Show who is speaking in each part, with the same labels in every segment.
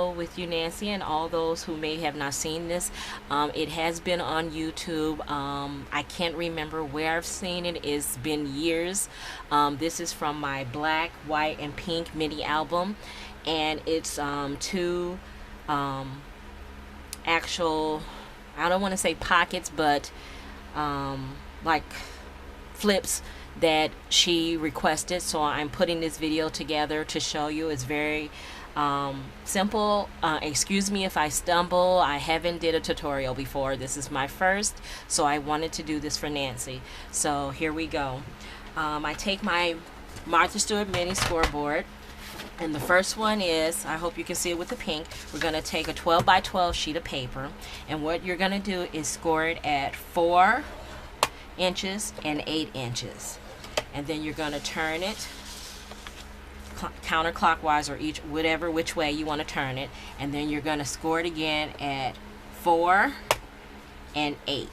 Speaker 1: with you, Nancy, and all those who may have not seen this. It has been on YouTube. I can't remember where I've seen it. It's been years. This is from my black, white, and pink mini album, and it's two actual, I don't want to say pockets, but like flips that she requested. So I'm putting this video together to show you. It's very simple. Excuse me if I stumble. I haven't did a tutorial before. This is my first, so I wanted to do this for Nancy. So here we go. I take my Martha Stewart mini scoreboard, and the first one is, I hope you can see it with the pink, we're going to take a 12 by 12 sheet of paper, and what you're going to do is score it at 4 inches and 8 inches, and then you're going to turn it counterclockwise, or which way you want to turn it, and then you're going to score it again at 4 and 8.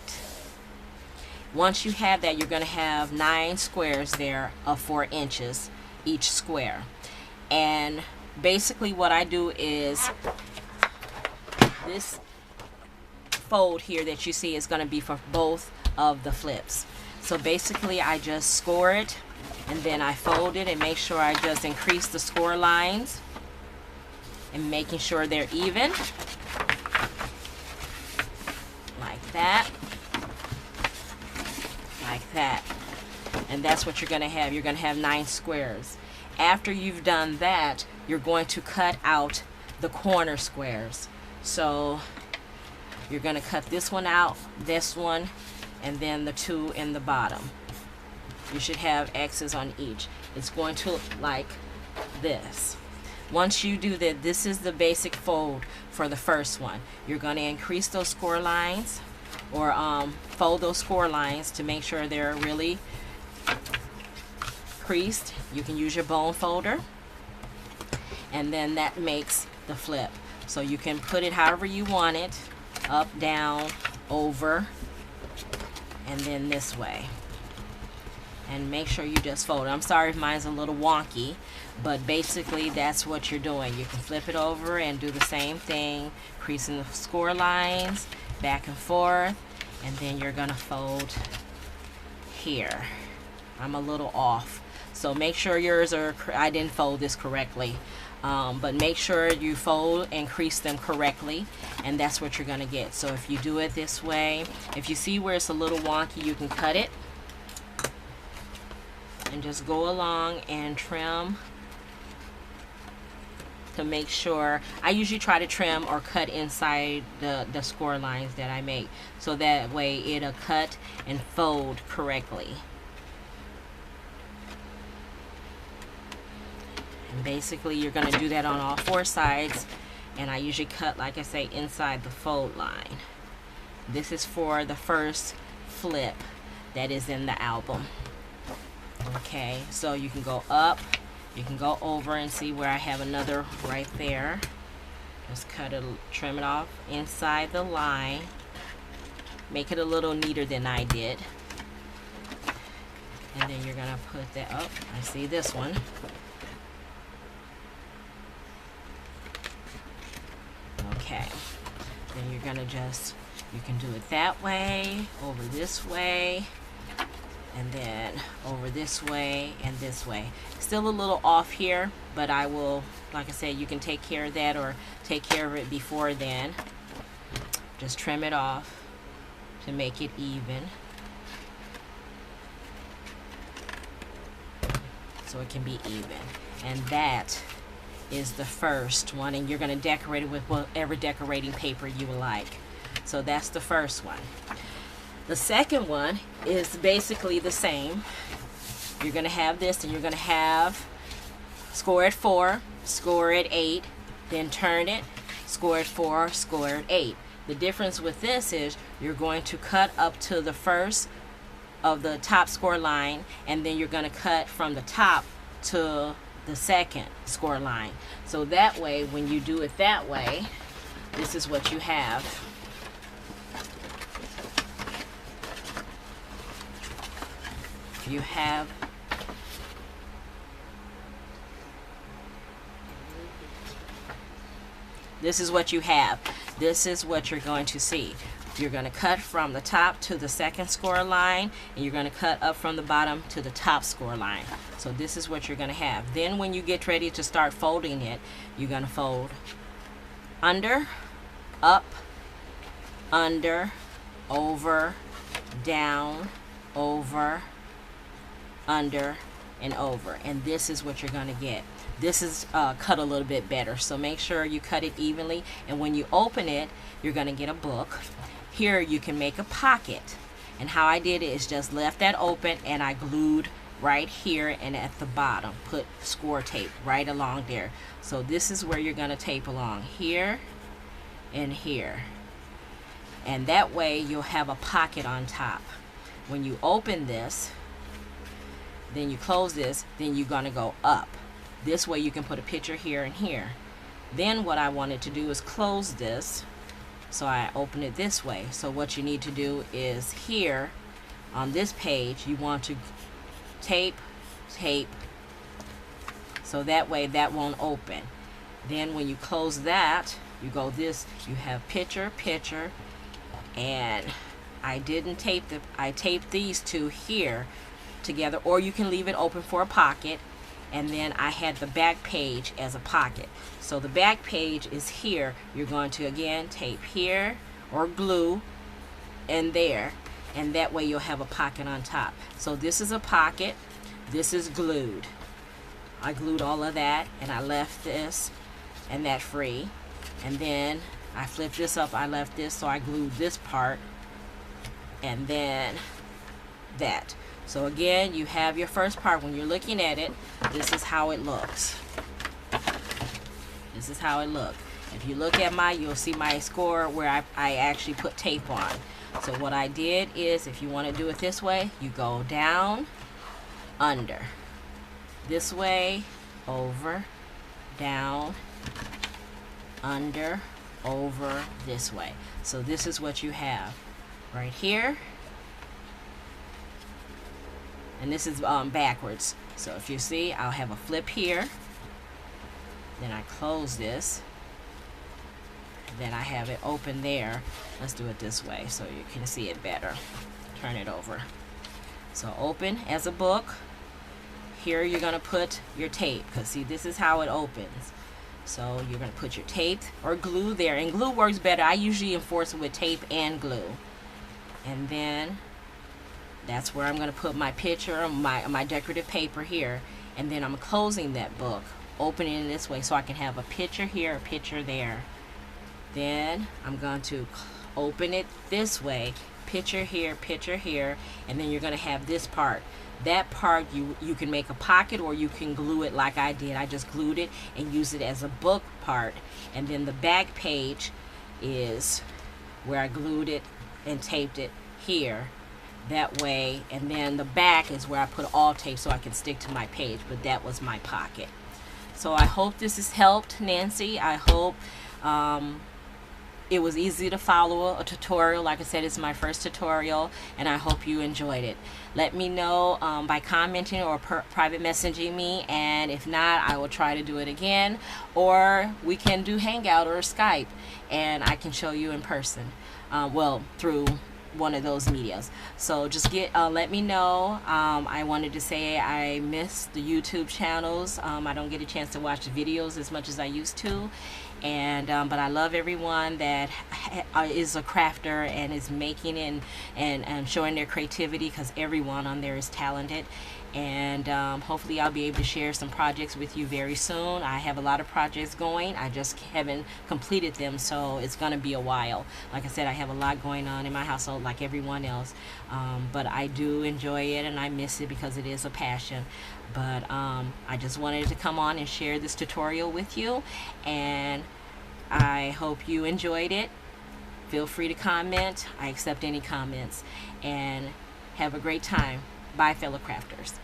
Speaker 1: Once you have that, you're going to have 9 squares there of 4 inches each square. And basically what I do is, this fold here that you see is going to be for both of the flips. So basically I just score it, and then I fold it and make sure I just increase the score lines and making sure they're even, like that, like that. And that's what you're going to have. You're going to have 9 squares. After you've done that, you're going to cut out the corner squares. So you're going to cut this one out, this one, and then the 2 in the bottom. You should have X's on each. It's going to look like this. Once you do that, this is the basic fold for the first one. You're going to increase those score lines, or fold those score lines to make sure they're really creased. You can use your bone folder, and then that makes the flip. So you can put it however you want it, up, down, over, and then this way. And make sure you just fold it. I'm sorry if mine's a little wonky, but basically that's what you're doing. You can flip it over and do the same thing, creasing the score lines back and forth, and then you're gonna fold here. I'm a little off, so make sure yours are, I didn't fold this correctly, but make sure you fold and crease them correctly, and that's what you're gonna get. So if you do it this way, if you see where it's a little wonky, you can cut it and just go along and trim to make sure. I usually try to trim or cut inside the score lines that I make, so that way it'll cut and fold correctly. And basically you're going to do that on all 4 sides, and I usually cut, like I say, inside the fold line. This is for the first flip that is in the album. Okay, so you can go up, you can go over, and see where I have another right there. Just cut it, trim it off inside the line, make it a little neater than I did, and then you're gonna put that up. I see this one. Okay, then you're gonna just, you can do it that way, over this way, and then over this way and this way. Still a little off here, but I will, like I said, you can take care of that or take care of it before then. Just trim it off to make it even, so it can be even. And that is the first one, and you're going to decorate it with whatever decorating paper you would like. So that's the first one. The second one is basically the same. You're going to have this, and you're going to have score at 4, score at 8, then turn it, score at 4, score at 8. The difference with this is you're going to cut up to the first of the top score line, and then you're going to cut from the top to the second score line. So that way, when you do it that way, this is what you have. You have this is what you have. This is what you're going to see. You're going to cut from the top to the second score line, and you're going to cut up from the bottom to the top score line. So this is what you're going to have. Then when you get ready to start folding it, you're going to fold under, up, under, over, down, over, under, and over. And this is what you're going to get. This is cut a little bit better, so make sure you cut it evenly. And when you open it, you're going to get a book. Here you can make a pocket, and how I did it is just left that open, and I glued right here and at the bottom, put score tape right along there. So this is where you're going to tape along, here and here, and that way you'll have a pocket on top. When you open this, then you close this, then you're going to go up. This way you can put a picture here and here. Then what I wanted to do is close this, so I open it this way. So what you need to do is here on this page, you want to tape, tape, so that way that won't open. Then when you close that, you go this, you have picture, picture, and I didn't tape I taped these two here together, or you can leave it open for a pocket. And then I had the back page as a pocket. So the back page is here. You're going to again tape here or glue and there, and that way you'll have a pocket on top. So this is a pocket, this is glued. I glued all of that, and I left this and that free, and then I flipped this up, I left this, so I glued this part and then that. So again, you have your first part. When you're looking at it, this is how it looks. This is how it looks. If you look at you'll see my score where I actually put tape on. So what I did is, if you want to do it this way, you go down, under. This way, over, down, under, over, this way. So this is what you have right here. And this is backwards. So if you see, I'll have a flip here. Then I close this. Then I have it open there. Let's do it this way so you can see it better. Turn it over. So open as a book. Here you're going to put your tape, because see, this is how it opens. So you're going to put your tape or glue there. And glue works better. I usually enforce it with tape and glue. And then that's where I'm going to put my picture, my decorative paper here, and then I'm closing that book, opening it this way so I can have a picture here, a picture there. Then I'm going to open it this way, picture here, and then you're going to have this part. That part you can make a pocket, or you can glue it like I did. I just glued it and used it as a book part. And then the back page is where I glued it and taped it here. That way, and then the back is where I put all tape so I can stick to my page, but that was my pocket. So I hope this has helped, Nancy. I hope it was easy to follow a tutorial. Like I said, it's my first tutorial, and I hope you enjoyed it. Let me know by commenting or private messaging me, and if not, I will try to do it again, or we can do Hangout or Skype, and I can show you in person, well, through one of those medias. So just let me know. I wanted to say I miss the YouTube channels. I don't get a chance to watch the videos as much as I used to, and but I love everyone that is a crafter and is making and showing their creativity, because everyone on there is talented. And hopefully I'll be able to share some projects with you very soon. I have a lot of projects going. I just haven't completed them, so it's going to be a while. Like I said, I have a lot going on in my household like everyone else, but I do enjoy it and I miss it because it is a passion. But I just wanted to come on and share this tutorial with you, and I hope you enjoyed it. Feel free to comment. I accept any comments, and have a great time. Bye, fellow crafters.